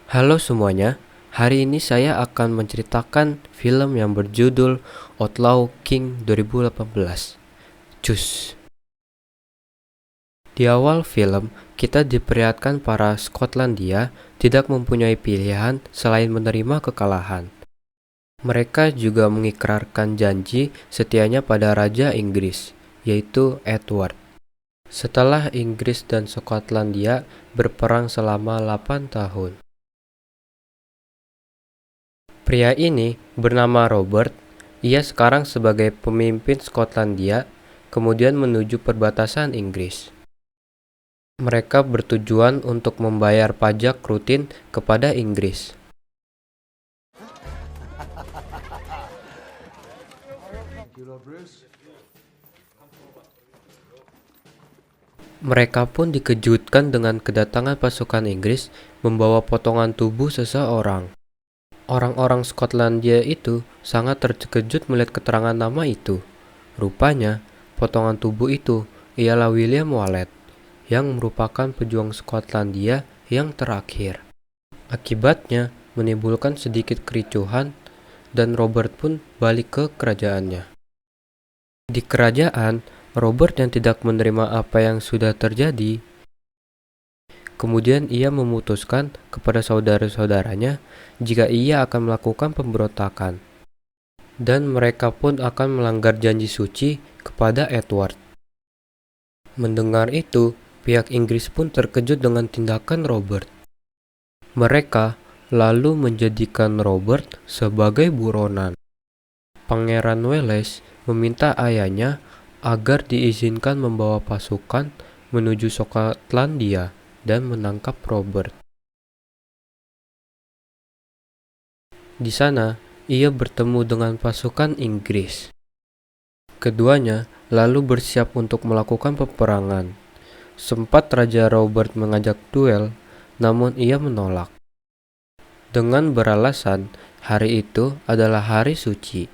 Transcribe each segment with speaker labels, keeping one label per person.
Speaker 1: Halo semuanya, hari ini saya akan menceritakan film yang berjudul Outlaw King 2018. Cus. Di awal film, kita diperlihatkan para Skotlandia tidak mempunyai pilihan selain menerima kekalahan. Mereka juga mengikrarkan janji setianya pada Raja Inggris, yaitu Edward. Setelah Inggris dan Skotlandia berperang selama 8 tahun. Pria ini bernama Robert. Ia sekarang sebagai pemimpin Skotlandia, kemudian menuju perbatasan Inggris. Mereka bertujuan untuk membayar pajak rutin kepada Inggris. Mereka pun dikejutkan dengan kedatangan pasukan Inggris membawa potongan tubuh seseorang. Orang-orang Skotlandia itu sangat terkejut melihat keterangan nama itu. Rupanya, potongan tubuh itu ialah William Wallace, yang merupakan pejuang Skotlandia yang terakhir. Akibatnya, menimbulkan sedikit kericuhan, dan Robert pun balik ke kerajaannya. Di kerajaan, Robert yang tidak menerima apa yang sudah terjadi, kemudian ia memutuskan kepada saudara-saudaranya jika ia akan melakukan pemberontakan, dan mereka pun akan melanggar janji suci kepada Edward. Mendengar itu, pihak Inggris pun terkejut dengan tindakan Robert. Mereka lalu menjadikan Robert sebagai buronan. Pangeran Wales meminta ayahnya agar diizinkan membawa pasukan menuju Skotlandia dan menangkap Robert. Di sana, ia bertemu dengan pasukan Inggris. Keduanya lalu bersiap untuk melakukan peperangan. Sempat Raja Robert mengajak duel, namun ia menolak. Dengan beralasan hari itu adalah hari suci,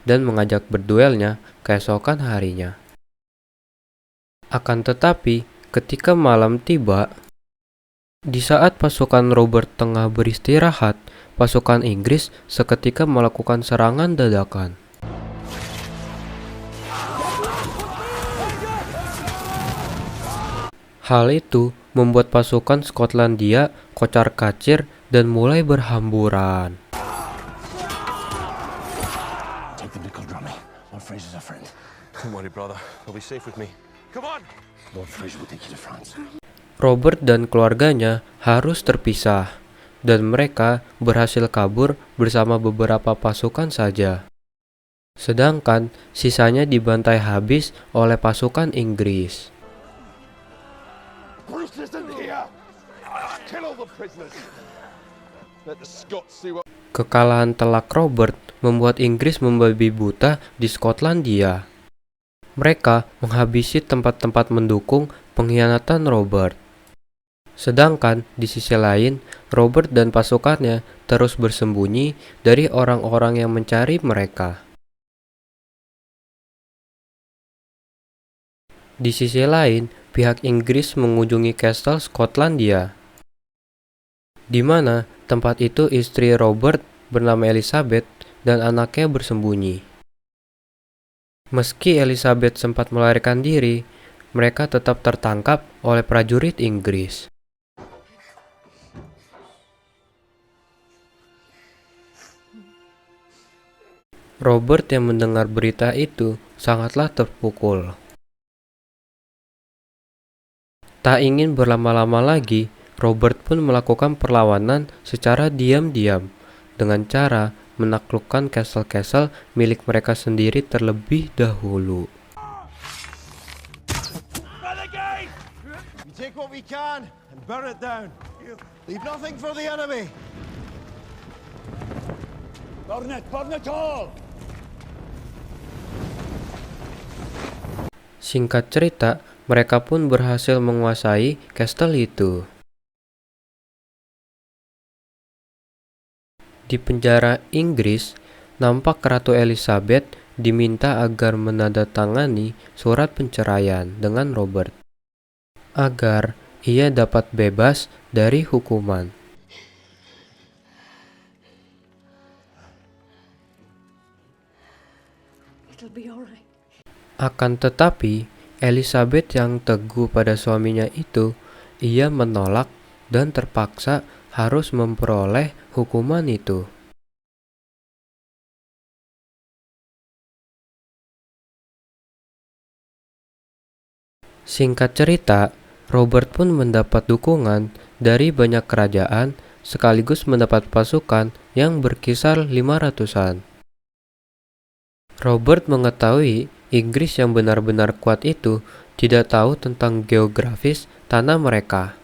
Speaker 1: dan mengajak berduelnya keesokan harinya. Akan tetapi, ketika malam tiba, di saat pasukan Robert tengah beristirahat, pasukan Inggris seketika melakukan serangan dadakan. Hal itu membuat pasukan Skotlandia kocar-kacir dan mulai berhamburan.
Speaker 2: Take them to Kildrummy. Lord Fraser's our friend.
Speaker 3: Don't worry, brother. They'll be safe with me. Come on!
Speaker 2: Lord Fraser will take you to France.
Speaker 1: Robert dan keluarganya harus terpisah, dan mereka berhasil kabur bersama beberapa pasukan saja. Sedangkan sisanya dibantai habis oleh pasukan Inggris.
Speaker 3: Bruce isn't here! Kill all the prisoners! Let the Scots see what...
Speaker 1: Kekalahan telak Robert membuat Inggris membabi buta di Skotlandia. Mereka menghabisi tempat-tempat mendukung pengkhianatan Robert. Sedangkan di sisi lain, Robert dan pasukannya terus bersembunyi dari orang-orang yang mencari mereka. Di sisi lain, pihak Inggris mengunjungi Castle Skotlandia, di mana tempat itu istri Robert bernama Elizabeth dan anaknya bersembunyi. Meski Elizabeth sempat melarikan diri, mereka tetap tertangkap oleh prajurit Inggris. Robert yang mendengar berita itu sangatlah terpukul. Tak ingin berlama-lama lagi, Robert pun melakukan perlawanan secara diam-diam dengan cara menaklukkan castle-castle milik mereka sendiri terlebih dahulu.
Speaker 4: We take what we can and burn it down. Leave nothing for the enemy. Burn it all!
Speaker 1: Singkat cerita, mereka pun berhasil menguasai castle itu. Di penjara Inggris, nampak Ratu Elizabeth diminta agar menandatangani surat penceraian dengan Robert, agar ia dapat bebas dari hukuman.
Speaker 5: be all right.
Speaker 1: Akan tetapi, Elizabeth yang teguh pada suaminya itu, ia menolak dan terpaksa harus memperoleh hukuman itu. Singkat cerita, Robert pun mendapat dukungan dari banyak kerajaan sekaligus mendapat pasukan yang berkisar 500-an. Robert mengetahui Inggris yang benar-benar kuat itu tidak tahu tentang geografis tanah mereka.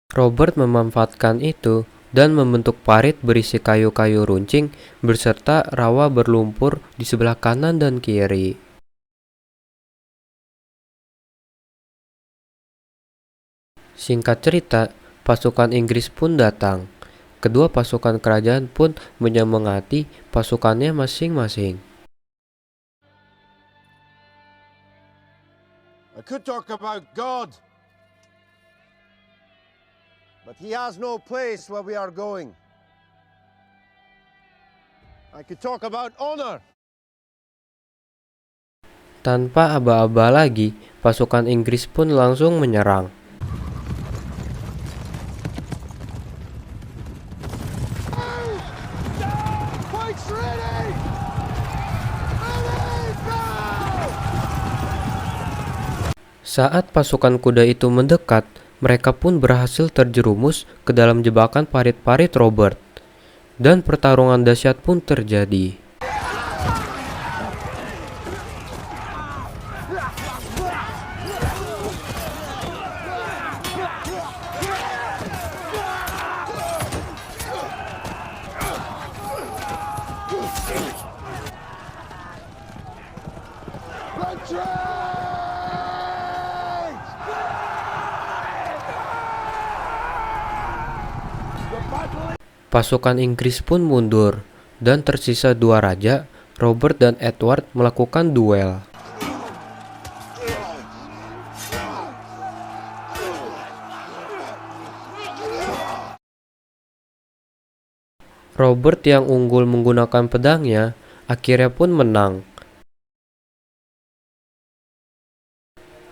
Speaker 1: Robert memanfaatkan itu dan membentuk parit berisi kayu-kayu runcing beserta rawa berlumpur di sebelah kanan dan kiri. Singkat cerita, pasukan Inggris pun datang. Kedua pasukan kerajaan pun menyemangati pasukannya masing-masing.
Speaker 4: I could talk about God, but he has no place where we are going. I could talk about honor.
Speaker 1: Tanpa aba-aba lagi, pasukan Inggris pun langsung menyerang.
Speaker 4: Fight's ready! Ready, go!
Speaker 1: Saat pasukan kuda itu mendekat, mereka pun berhasil terjerumus ke dalam jebakan parit-parit Robert. Dan pertarungan dahsyat pun terjadi. Pasukan Inggris pun mundur, dan tersisa dua raja, Robert dan Edward, melakukan duel. Robert yang unggul menggunakan pedangnya, akhirnya pun menang.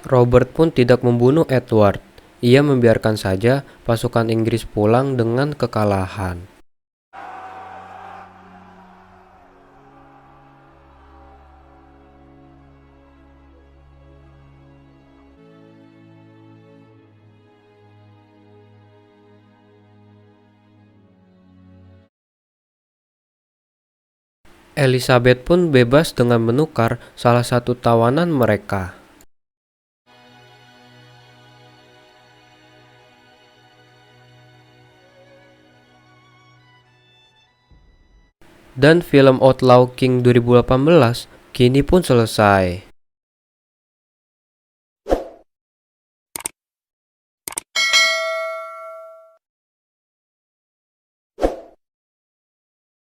Speaker 1: Robert pun tidak membunuh Edward. Ia membiarkan saja pasukan Inggris pulang dengan kekalahan. Elizabeth pun bebas dengan menukar salah satu tawanan mereka. Dan film Outlaw King 2018 kini pun selesai.